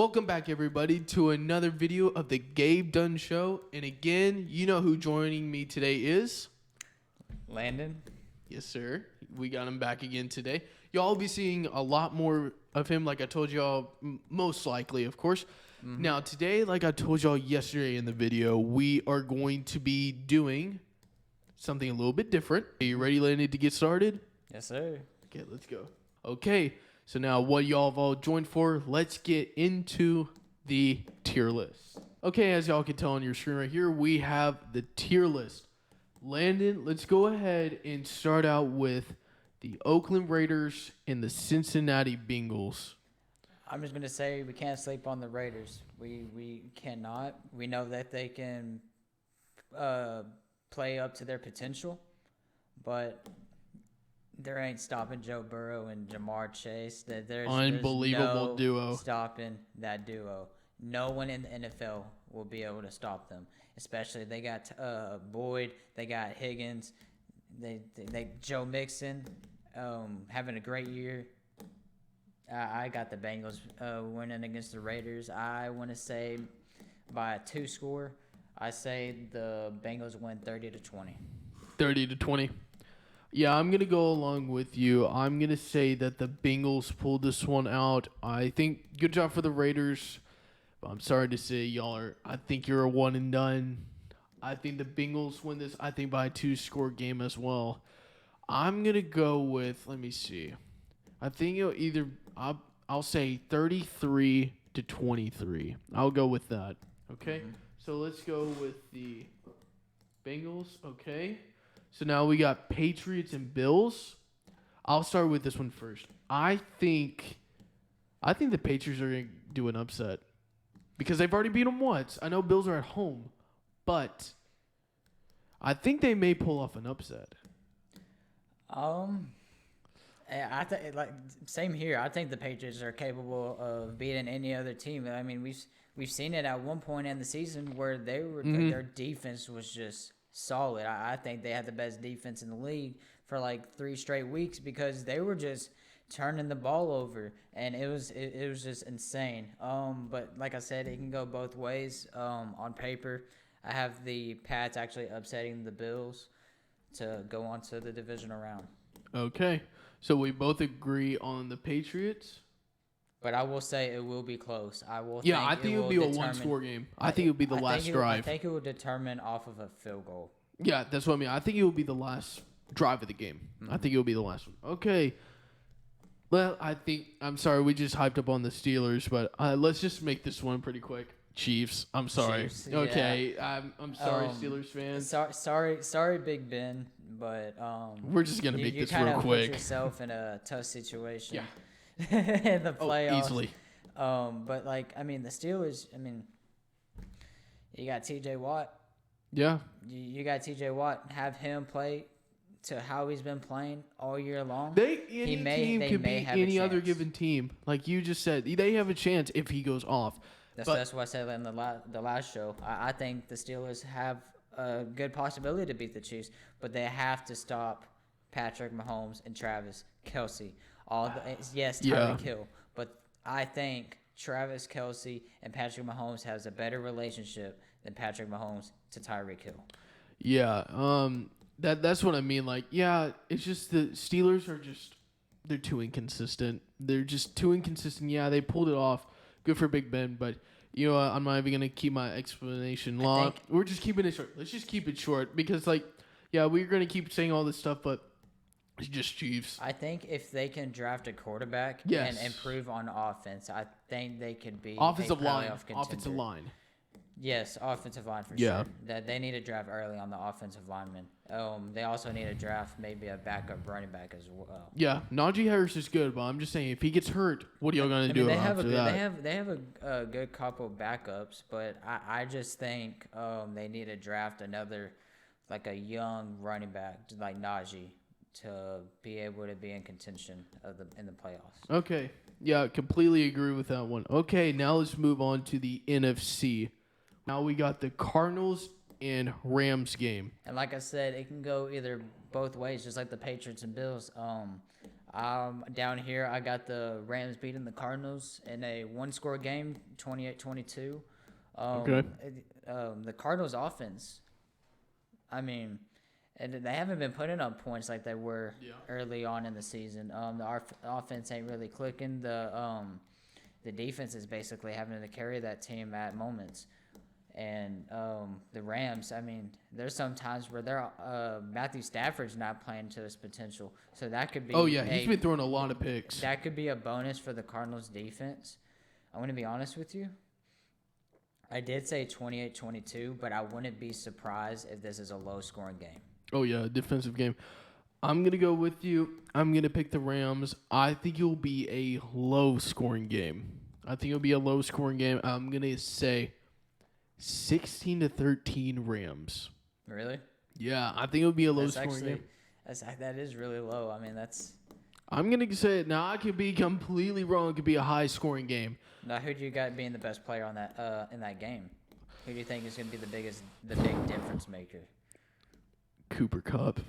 Welcome back, everybody, to another video of the Gabe Dunn Show. And again, you know who joining me today is? Landon. Yes, sir. We got him back again today. Y'all will be seeing a lot more of him, like I told y'all, most likely, of course. Mm-hmm. Now, today, like I told y'all yesterday in the video, we are going to be doing something a little bit different. Are you ready, Landon, to get started? Yes, sir. Okay, let's go. Okay, so now what y'all have all joined for, let's get into the tier list. Okay, as y'all can tell on your screen right here, we have the tier list. Landon, let's go ahead and start out with the Oakland Raiders and the Cincinnati Bengals. I'm just going to say we can't sleep on the Raiders. We cannot. We know that they can play up to their potential, but there ain't stopping Joe Burrow and Jamar Chase. There's unbelievable no duo. Stopping that duo. No one in the NFL will be able to stop them. Especially they got Boyd, they got Higgins, they Joe Mixon having a great year. I got the Bengals winning against the Raiders. I want to say by a 2 score. I say the Bengals win 30-20. 30-20. Yeah, I'm going to go along with you. I'm going to say that the Bengals pulled this one out. I think good job for the Raiders. But I'm sorry to say, I think you're a one and done. I think the Bengals win this, I think, by a 2-score game as well. I'm going to go with, let me see. I think it'll either, I'll say 33-23. I'll go with that. Okay? Mm-hmm. So let's go with the Bengals. Okay. So now we got Patriots and Bills. I'll start with this one first. I think the Patriots are going to do an upset because they've already beat them once. I know Bills are at home, but I think they may pull off an upset. I think same here. I think the Patriots are capable of beating any other team. I mean, we've seen it at one point in the season where they were their defense was just solid. I think they had the best defense in the league for like 3 straight weeks because they were just turning the ball over, and it was just insane. But like I said, it can go both ways. On paper, I have the Pats actually upsetting the Bills to go on to the divisional round. Okay, so we both agree on the Patriots. But I will say it will be close. I think it will be a 1-score game. I think it will be the last drive. I think it will determine off of a field goal. Yeah, that's what I mean. I think it will be the last drive of the game. Mm-hmm. I think it will be the last one. Okay. Well, I'm sorry, we just hyped up on the Steelers, but let's just make this one pretty quick. Chiefs. I'm sorry. Chiefs, okay. Yeah. I'm sorry, Steelers fans. Sorry, Big Ben, but we're just gonna make this real quick. You put yourself in a tough situation. Yeah. In the playoffs. Easily. But the Steelers. You got T.J. Watt. Yeah. You got T.J. Watt. Have him play to how he's been playing all year long. Any team could beat any other given team. Like you just said, they have a chance if he goes off. That's what I said in the last show. I think the Steelers have a good possibility to beat the Chiefs, but they have to stop Patrick Mahomes and Travis Kelce. Tyreek Hill, but I think Travis Kelce and Patrick Mahomes has a better relationship than Patrick Mahomes to Tyreek Hill. Yeah, that's what I mean. It's just the Steelers they're too inconsistent. They're just too inconsistent. Yeah, they pulled it off. Good for Big Ben, but you know what? I'm not even gonna keep my explanation long. We're just keeping it short. Let's just keep it short because we're gonna keep saying all this stuff, but. It's just Chiefs. I think if they can draft a quarterback and improve on offense, I think they could be offensive line. Yes, offensive line for sure. That they need to draft early on the offensive lineman. They also need to draft maybe a backup running back as well. Yeah, Najee Harris is good, but I'm just saying if he gets hurt, what are y'all gonna do after that? They have a good couple of backups, but I just think they need to draft another a young running back like Najee to be able to be in contention in the playoffs. Okay. Yeah, completely agree with that one. Okay, now let's move on to the NFC. Now we got the Cardinals and Rams game. And like I said, it can go either both ways, just like the Patriots and Bills. Down here, I got the Rams beating the Cardinals in a one-score game, 28-22. Okay. The Cardinals' offense, I mean, and they haven't been putting up points like they were early on in the season. The offense ain't really clicking. The defense is basically having to carry that team at moments. And the Rams, I mean, there's some times where Matthew Stafford's not playing to his potential. So that could be. Oh, yeah. He's been throwing a lot of picks. That could be a bonus for the Cardinals defense. I'm going to be honest with you. I did say 28-22, but I wouldn't be surprised if this is a low-scoring game. Oh, yeah, defensive game. I'm going to go with you. I'm going to pick the Rams. I think it'll be a low-scoring game. I'm going to say 16-13 Rams. Really? Yeah, I think it'll be a low-scoring game. That is really low. I mean, that's... I'm going to say it. Now, I could be completely wrong. It could be a high-scoring game. Now, who do you got being the best player on that in that game? Who do you think is going to be the big difference maker? Cooper Kupp.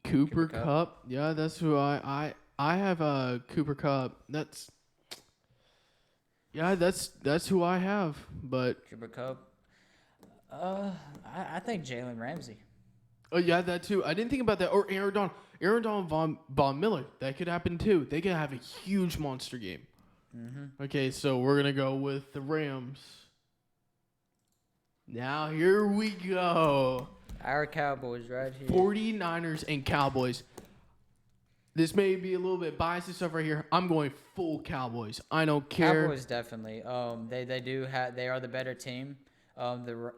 Cooper Kupp. Yeah, that's who I have. Cooper Kupp. That's who I have. But Cooper Kupp. I think Jalen Ramsey. Oh yeah, that too. I didn't think about that. Or Aaron Donald Von Miller. That could happen too. They could have a huge monster game. Mm-hmm. Okay, so we're gonna go with the Rams. Now here we go. Our Cowboys right here. 49ers and Cowboys. This may be a little bit biased and stuff right here. I'm going full Cowboys. I don't care. Cowboys definitely. They are the better team. The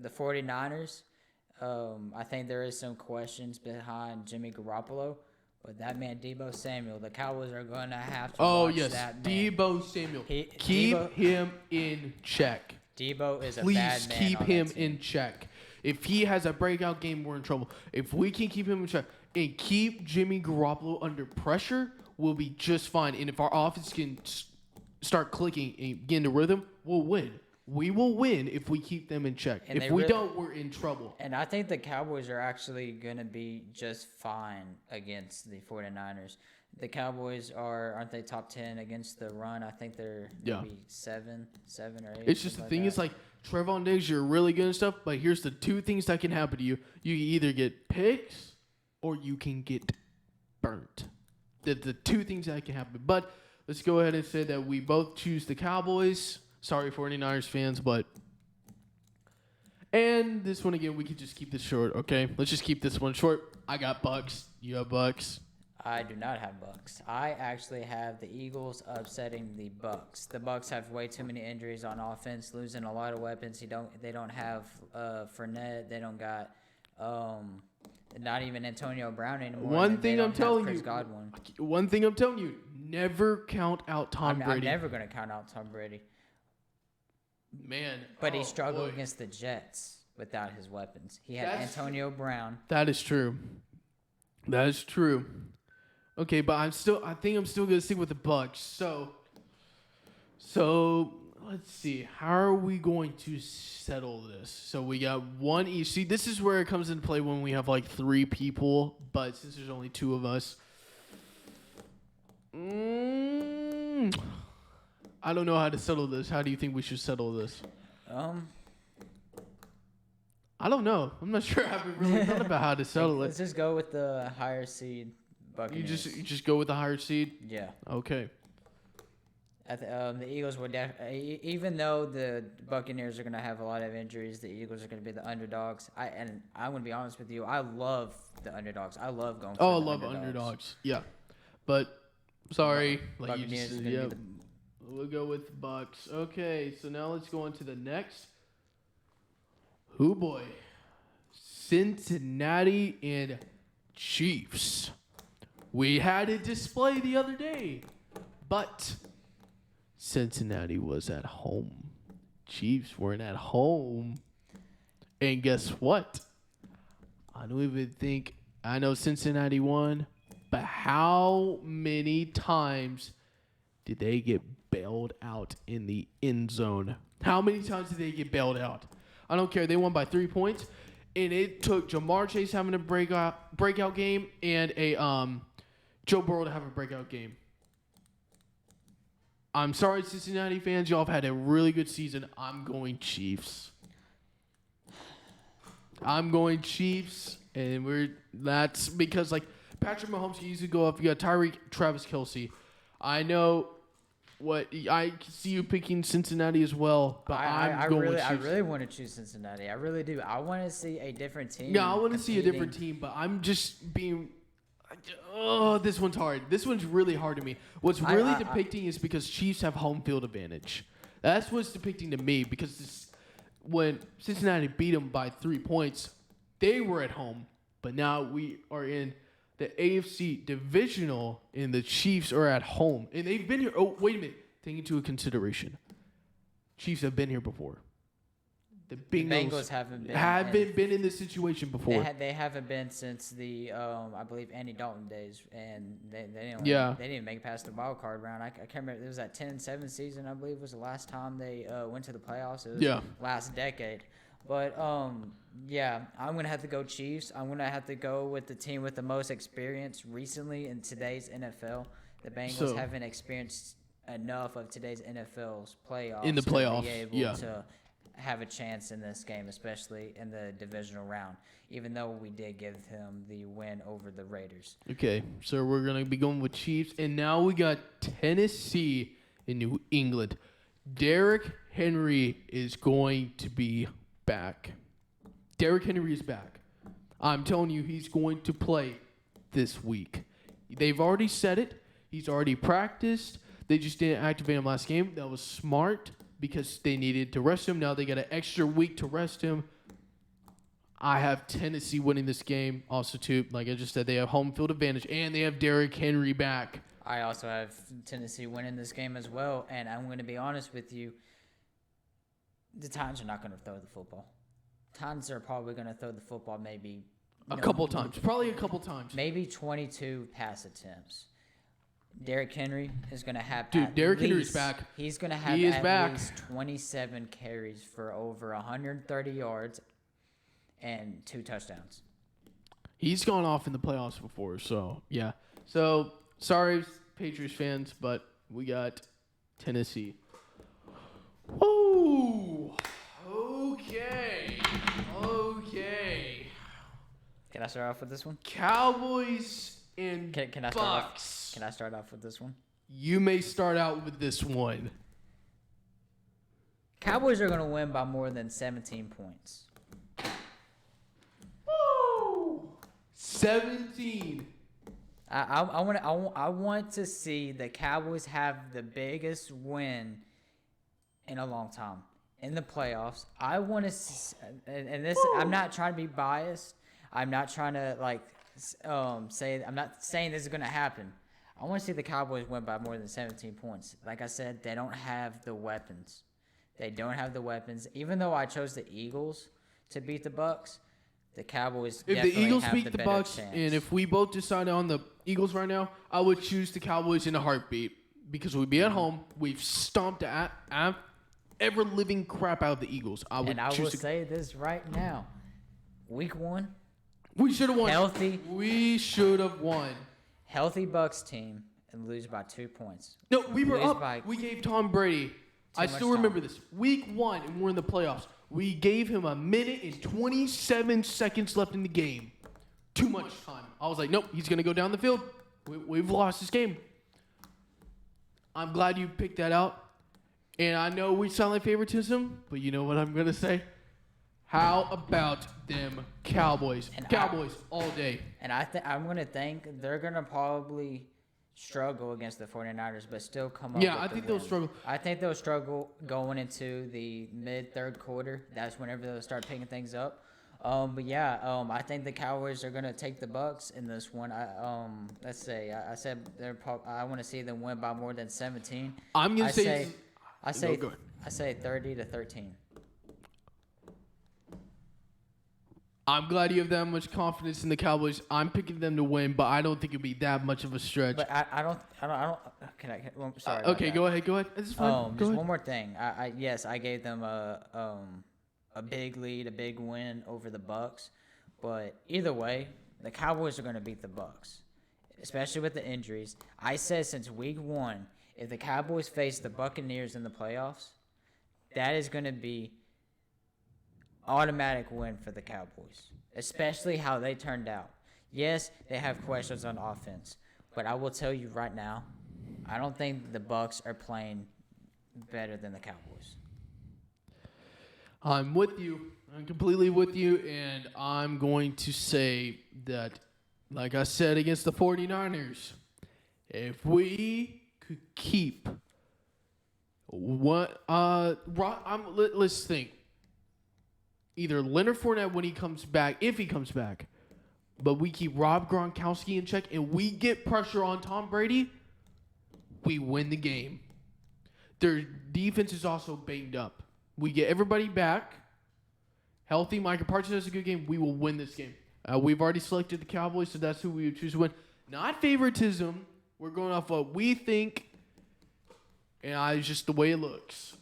49ers. I think there is some questions behind Jimmy Garoppolo, but that man Deebo Samuel, the Cowboys are going to have to watch that man. Deebo Samuel. Keep him in check. Deebo is a Please bad man. keep him in check. If he has a breakout game, we're in trouble. If we can keep him in check and keep Jimmy Garoppolo under pressure, we'll be just fine. And if our offense can start clicking and get into rhythm, we'll win. We will win if we keep them in check. And if we don't, we're in trouble. And I think the Cowboys are actually going to be just fine against the 49ers. The Cowboys aren't they top 10 against the run? I think they're maybe 7 or 8. It's just the thing is like Trevon Diggs, you're really good and stuff, but here's the two things that can happen to you. You can either get picks or you can get burnt. The two things that can happen. But let's go ahead and say that we both choose the Cowboys. Sorry, 49ers fans, but... And this one again, we could just keep this short, okay? Let's just keep this one short. I got Bucks. You have Bucks. I do not have Bucks. I actually have the Eagles upsetting the Bucks. The Bucks have way too many injuries on offense, losing a lot of weapons. They don't have Fournette. They don't got not even Antonio Brown anymore. One thing I'm telling you, never count out Tom Brady. I'm never going to count out Tom Brady. Man. But he struggled against the Jets without his weapons. He had Antonio Brown. That is true. Okay, but I think I'm still gonna stick with the Bucks. So let's see. How are we going to settle this? So we got one each. See, this is where it comes into play when we have like 3 people, but since there's only 2 of us. I don't know how to settle this. How do you think we should settle this? I don't know. I'm not sure. I haven't really thought about how to settle it. Let's just go with the higher seed Buccaneers. You just go with the higher seed? Yeah. Okay. The Eagles would even though the Buccaneers are going to have a lot of injuries, the Eagles are going to be the underdogs. I'm going to be honest with you. I love the underdogs. I love going for the underdogs. Underdogs. Yeah. But sorry, like you Buccaneers just said, we'll go with Bucks. Okay, so now let's go on to the next. Oh boy. Cincinnati and Chiefs. We had a display the other day, but Cincinnati was at home. Chiefs weren't at home. And guess what? I don't even think I know Cincinnati won, but how many times did they get bailed out in the end zone? How many times did they get bailed out? I don't care. They won by 3 points, and it took Jamar Chase having a breakout game and a Joe Burrow to have a breakout game. I'm sorry, Cincinnati fans. Y'all have had a really good season. I'm going Chiefs. And that's because like Patrick Mahomes can easily go up. You got Tyreek, Travis Kelce. I know I see you picking Cincinnati as well, but I'm going with Chiefs. I really want to choose Cincinnati. I really do. I want to see a different team. Yeah, I want to see a different team, but I'm just being. Oh, this one's hard. This one's really hard to me. What's really depicting is because Chiefs have home field advantage. That's what's depicting to me because when Cincinnati beat them by 3 points, they were at home, but now we are in the AFC divisional, and the Chiefs are at home, and they've been here. Oh, wait a minute. Take into a consideration. Chiefs have been here before. The Bengals haven't been in this situation before. They haven't been since the I believe Andy Dalton days, and they didn't even make it past the wild card round. I can't remember. It was that 10-7 season, I believe, was the last time they went to the playoffs. It was last decade. But I'm gonna have to go Chiefs. I'm gonna have to go with the team with the most experience recently in today's NFL. The Bengals haven't experienced enough of today's NFL's playoffs in the playoffs to be able to have a chance in this game, especially in the divisional round, even though we did give him the win over the Raiders. Okay, so we're going to be going with Chiefs, and now we got Tennessee in New England. Derrick Henry is going to be back. Derrick Henry is back. I'm telling you, he's going to play this week. They've already said it. He's already practiced. They just didn't activate him last game. That was smart, because they needed to rest him. Now they got an extra week to rest him. I have Tennessee winning this game. Also, too, like I just said, they have home field advantage, and they have Derrick Henry back. I also have Tennessee winning this game as well, and I'm going to be honest with you. The Titans are not going to throw the football. Titans are probably going to throw the football maybe a couple times. Probably a couple times. Maybe 22 pass attempts. Derrick Henry is going to have Derrick Henry's back. He's going to have at least 27 carries for over 130 yards and 2 touchdowns. He's gone off in the playoffs before, so, yeah. So, sorry, Patriots fans, but we got Tennessee. Woo! Okay. Can I start off with this one? Cowboys and can I start Bucks. Can I start off with this one? You may start out with this one. Cowboys are going to win by more than 17 points. Woo! 17. I want to see the Cowboys have the biggest win in a long time in the playoffs. I want to see, and this, I'm not trying to be biased. I'm not trying to I'm not saying this is going to happen. I want to see the Cowboys win by more than 17 points. Like I said, they don't have the weapons. Even though I chose the Eagles to beat the Bucks, the Cowboys definitely have the better chance. If the Eagles beat the Bucks, and if we both decided on the Eagles right now, I would choose the Cowboys in a heartbeat because we'd be at home. We've stomped ever-living crap out of the Eagles. I will say this right now. Week 1. We should have won. Healthy. We should have won. Healthy Bucks team and lose by 2 points. No, we were up. We gave Tom Brady. I still remember this. Week 1, and we're in the playoffs. We gave him 1 minute and 27 seconds left in the game. Too much time. I was like, nope, he's going to go down the field. We've lost this game. I'm glad you picked that out. And I know we sound like favoritism, but you know what I'm going to say? How about them Cowboys? And Cowboys all day. And I'm going to think they're going to probably struggle against the 49ers, but still come up. Yeah, I think they'll struggle. I think they'll struggle going into the mid-third quarter. That's whenever they'll start picking things up. I think the Cowboys are going to take the Bucks in this one. I said I want to see them win by more than 17. I'm going to say I say 30-13. I'm glad you have that much confidence in the Cowboys. I'm picking them to win, but I don't think it'll be that much of a stretch. But I don't. Well, sorry. Okay, go ahead. It's fine. Just one more thing. I gave them a big lead, a big win over the Bucks, but either way, the Cowboys are going to beat the Bucks, especially with the injuries. I said since week 1, if the Cowboys face the Buccaneers in the playoffs, that is going to be automatic win for the Cowboys, especially how they turned out. Yes, they have questions on offense, but I will tell you right now, I don't think the Bucs are playing better than the Cowboys. I'm with you. I'm completely with you, and I'm going to say that, like I said against the 49ers, if we could keep let's think. Either Leonard Fournette when he comes back, if he comes back, but we keep Rob Gronkowski in check and we get pressure on Tom Brady, we win the game. Their defense is also banged up. We get everybody back healthy. Micah Parsons has a good game. We will win this game. We've already selected the Cowboys, so that's who we would choose to win. Not favoritism. We're going off what we think, and it's just the way it looks.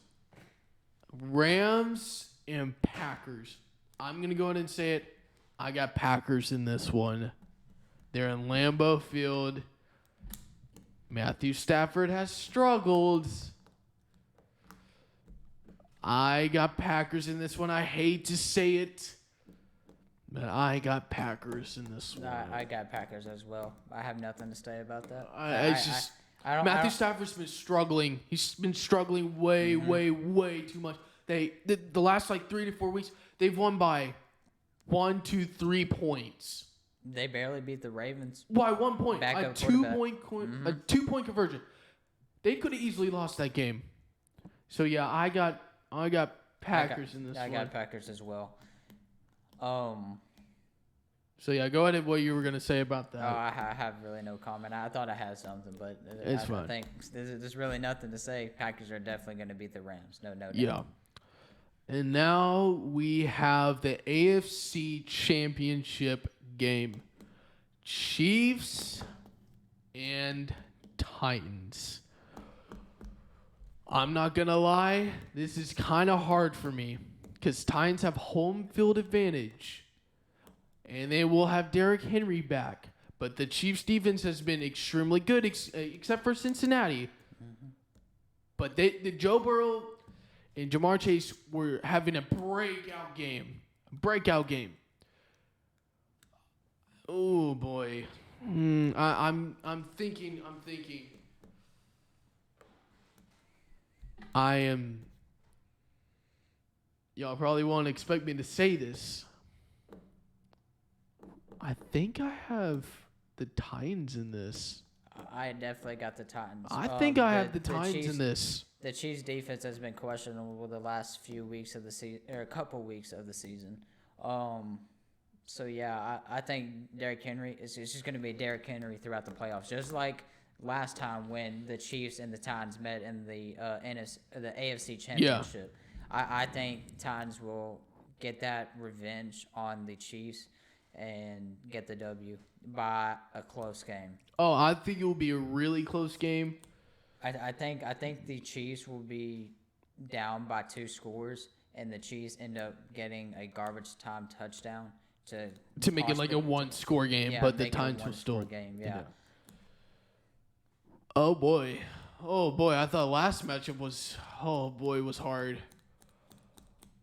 Rams and Packers. I'm going to go ahead and say it. I got Packers in this one. They're in Lambeau Field. Matthew Stafford has struggled. I got Packers in this one. I hate to say it, but I got Packers in this one. I got Packers as well. I have nothing to say about that. Matthew Stafford's been struggling. He's been struggling way too much. The last 3 to 4 weeks, they've won by 1, 2, 3 points. They barely beat the Ravens. Why 1 point? A 2-point conversion. They could have easily lost that game. So yeah, I got Packers in this one. I got Packers as well. So yeah, go ahead and what you were gonna say about that. I have really no comment. I thought I had something, but It's I fine. think there's really nothing to say. Packers are definitely going to beat the Rams. No doubt. Yeah. And now we have the AFC Championship game. Chiefs and Titans. I'm not going to lie. This is kind of hard for me because Titans have home field advantage. And they will have Derrick Henry back. But the Chiefs' defense has been extremely good, except for Cincinnati. Mm-hmm. But the Joe Burrow and Jamar Chase were having a breakout game. Oh boy, I'm thinking. Y'all probably won't expect me to say this. I think I have the Titans in this. I definitely got the Titans. I think I have the Titans Chiefs, in this. The Chiefs' defense has been questionable the last few weeks of the season, or a couple weeks of the season. So yeah, I think Derrick Henry it's just going to be Derrick Henry throughout the playoffs, just like last time when the Chiefs and the Titans met in the AFC Championship. Yeah. I think Titans will get that revenge on the Chiefs and get the W by a close game. Oh, I think it will be a really close game. I think the Chiefs will be down by 2 scores, and the Chiefs end up getting a garbage time touchdown to make it like a 1-score game, but the Titans will still game. Yeah. Oh boy, I thought last matchup was was hard.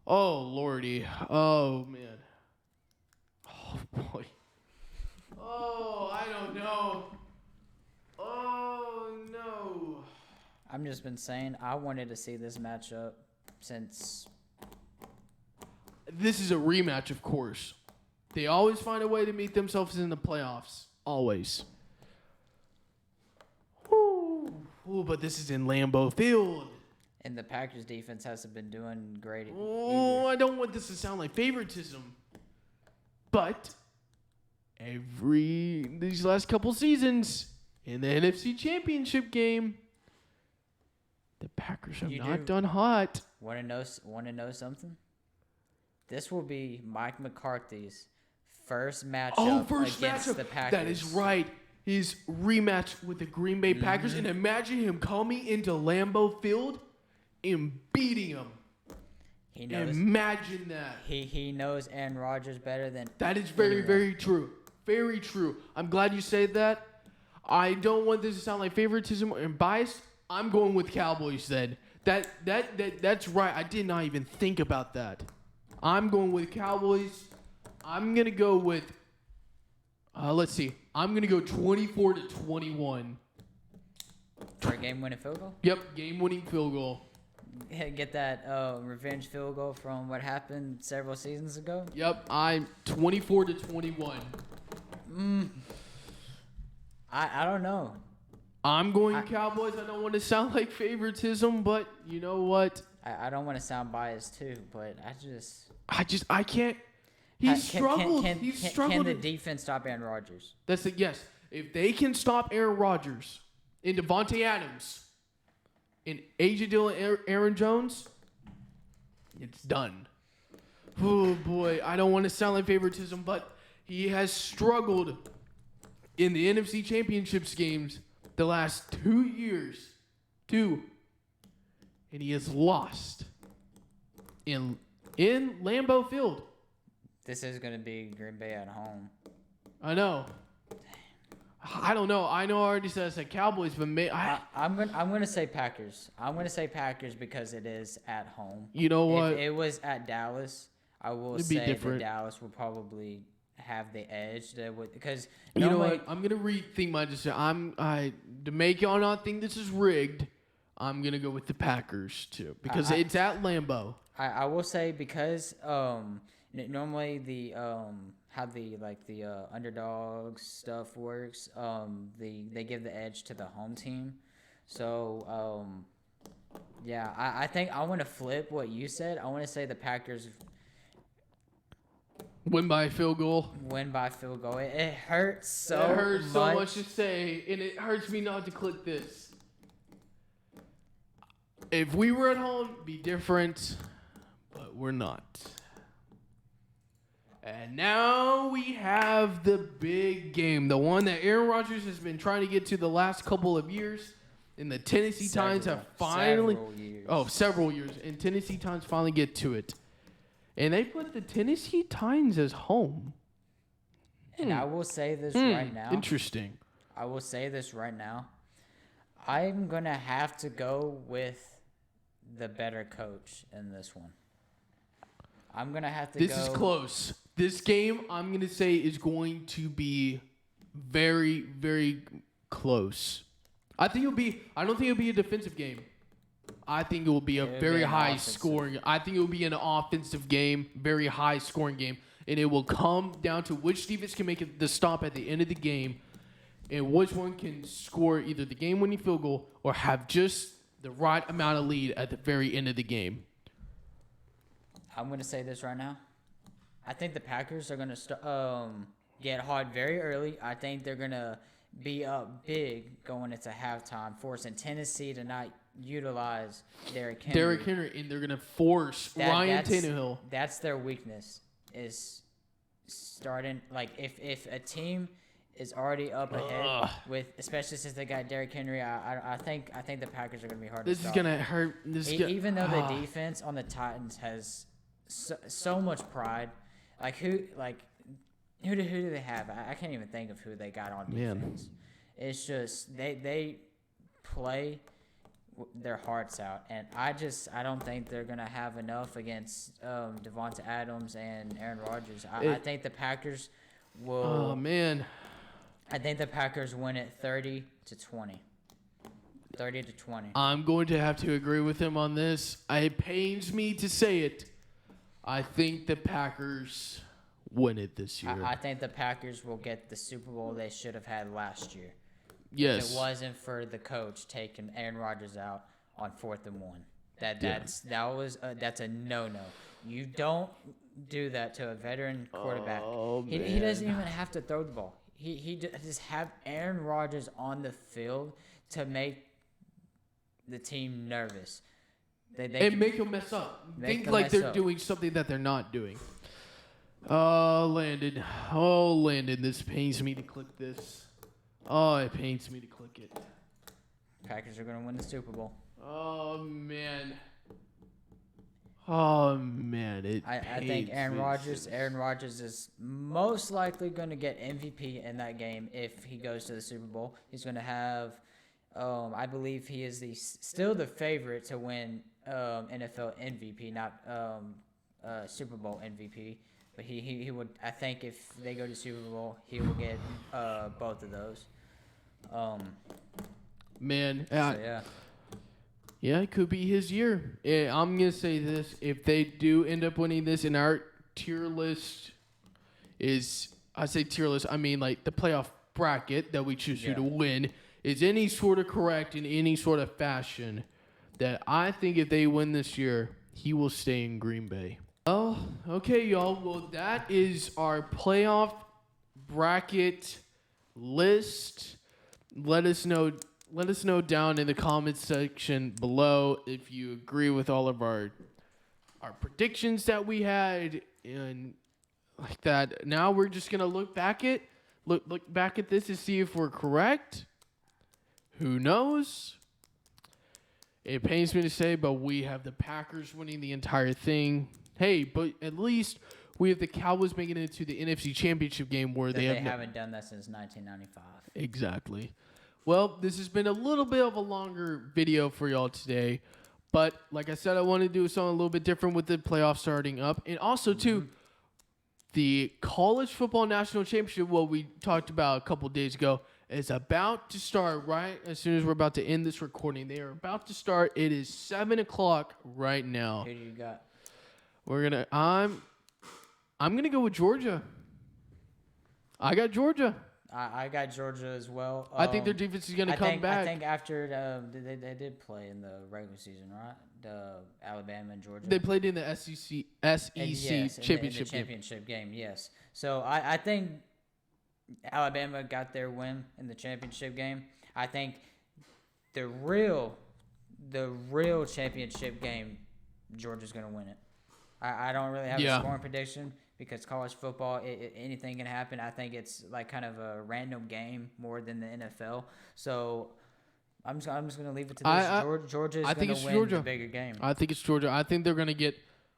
Oh lordy, oh man, oh boy, oh I don't know. Oh no. I've just been saying I wanted to see this matchup since. This is a rematch, of course. They always find a way to meet themselves in the playoffs. Always. Ooh, but this is in Lambeau Field. And the Packers defense hasn't been doing great. Oh, I don't want this to sound like favoritism. But these last couple seasons in the NFC Championship game, the Packers have not done hot. Want to know something? This will be Mike McCarthy's first matchup against the Packers. That is right. His rematch with the Green Bay Packers. And imagine him coming into Lambeau Field and beating them. He knows. Imagine that. He knows Aaron Rodgers better than. That is very, very true. Very true. I'm glad you said that. I don't want this to sound like favoritism and bias. I'm going with Cowboys then. That's right. I did not even think about that. I'm going with Cowboys. I'm gonna go with. Let's see. I'm gonna go 24-21. For a game-winning field goal? Yep, game-winning field goal. Get that revenge field goal from what happened several seasons ago? Yep, I'm 24-21. I don't know. I'm going Cowboys. I don't want to sound like favoritism, but you know what? I don't want to sound biased too, but I can't. He's struggled. He's struggled. Can the defense stop Aaron Rodgers? That's it. Yes. If they can stop Aaron Rodgers and Devontae Adams and A.J. Dillon, Aaron Jones, it's done. Oh, boy. I don't want to sound like favoritism, but he has struggled in the NFC Championships games the last 2 years. And he has lost in Lambeau Field. This is going to be Green Bay at home. I know. I don't know. I know I already said I said Cowboys, but I'm gonna say Packers. I'm gonna say Packers because it is at home. You know what? If it was at Dallas, I will say that Dallas will probably have the edge. Because you know what? I'm gonna rethink my decision. To make y'all not think this is rigged, I'm gonna go with the Packers too because it's at Lambeau. I will say because normally the how the underdog stuff works, they give the edge to the home team. So yeah, I think I want to flip what you said. I want to say the Packers win by field goal. Win by field goal. It hurts so much. It hurts so much to say, and it hurts me not to click this. If we were at home, it'd be different, but we're not. And now we have the big game, the one that Aaron Rodgers has been trying to get to the last couple of years. And the Tennessee Titans have finally... Several years. And Tennessee Titans finally get to it. And they put the Tennessee Titans as home. And I will say this right now. Interesting. I will say this right now. I'm going to have to go with the better coach in this one. I'm going to have to This is close. This game, I'm going to say, is going to be very, very close. I don't think it'll be a defensive game. I think it will be a very high scoring. I think it will be an offensive game, very high scoring game. And it will come down to which defense can make the stop at the end of the game and which one can score either the game-winning field goal or have just the right amount of lead at the very end of the game. I'm going to say this right now. I think the Packers are going to get hard very early. I think they're going to be up big going into halftime, forcing Tennessee to not utilize Derrick Henry. And they're going to force Ryan Tannehill. That's their weakness, is starting. Like, if a team is already up ahead, especially since they got Derrick Henry, I think the Packers are going to be hard to stop. This is going to hurt. Even though the defense on the Titans has so much pride. Who do they have? I can't even think of who they got on defense. It's just they play their hearts out, and I don't think they're gonna have enough against Devonta Adams and Aaron Rodgers. I think the Packers will. Oh man! I think the Packers win it 30-20. 30-20. I'm going to have to agree with him on this. It pains me to say it. I think the Packers win it this year. I think the Packers will get the Super Bowl they should have had last year. Yes. If it wasn't for the coach taking Aaron Rodgers out on 4th and 1. That's a no-no. You don't do that to a veteran quarterback. He doesn't even have to throw the ball. He just have Aaron Rodgers on the field to make the team nervous. Make them mess up. Think like they're doing something that they're not doing. Landon. This pains me to click this. It pains me to click it. Packers are going to win the Super Bowl. Oh, man. Oh man, I think Aaron Rodgers is most likely going to get MVP in that game if he goes to the Super Bowl. He's going to have, I believe he is still the favorite to win NFL MVP, not Super Bowl MVP. But he would, I think, if they go to Super Bowl, he will get both of those. Man, So yeah. Yeah, it could be his year. I'm going to say this. If they do end up winning this, and our tier list is, I say tier list, I mean like the playoff bracket that we choose who to win, is any sort of correct in any sort of fashion, that I think if they win this year, he will stay in Green Bay. Oh, okay, y'all. Well, that is our playoff bracket list. Let us know down in the comments section below if you agree with all of our predictions that we had and like that. Now we're just gonna look back at this to see if we're correct. Who knows? It pains me to say, but we have the Packers winning the entire thing. Hey, but at least we have the Cowboys making it to the NFC Championship game where they haven't done that since 1995. Exactly. Well, this has been a little bit of a longer video for y'all today. But like I said, I want to do something a little bit different with the playoffs starting up. And also, too, the College Football National Championship, what we talked about a couple days ago, is about to start right as soon as we're about to end this recording. They are about to start. It is 7 o'clock right now. Who do you got? I'm gonna go with Georgia. I got Georgia. I got Georgia as well. I think their defense is going to come back. I think after they did play in the regular season, right? The Alabama and Georgia. They played in the SEC championship game. Yes. So I think Alabama got their win in the championship game. I think the real championship game, Georgia's going to win it. I don't really have a scoring prediction. Because college football, anything can happen. I think it's like kind of a random game more than the NFL. So I'm just going to leave it to this. Georgia is going to win the bigger game. I think it's Georgia. I think they're going to get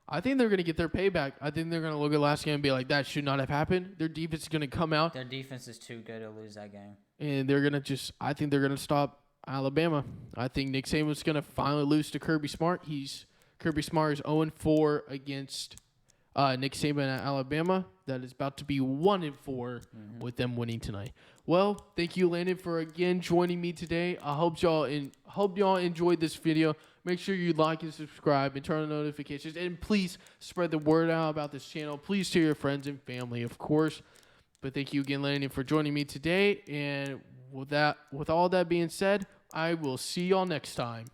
their payback. I think they're going to look at last game and be like, that should not have happened. Their defense is going to come out. Their defense is too good to lose that game. And they're going to I think they're going to stop Alabama. I think Nick Saban's going to finally lose to Kirby Smart. Kirby Smart is 0-4 against Nick Saban at Alabama. That is about to be 1-4 with them winning tonight. Well, thank you, Landon, for again joining me today. I hope y'all enjoyed this video. Make sure you like and subscribe and turn on notifications. And please spread the word out about this channel. Please to your friends and family, of course. But thank you again, Landon, for joining me today. And with all that being said, I will see y'all next time.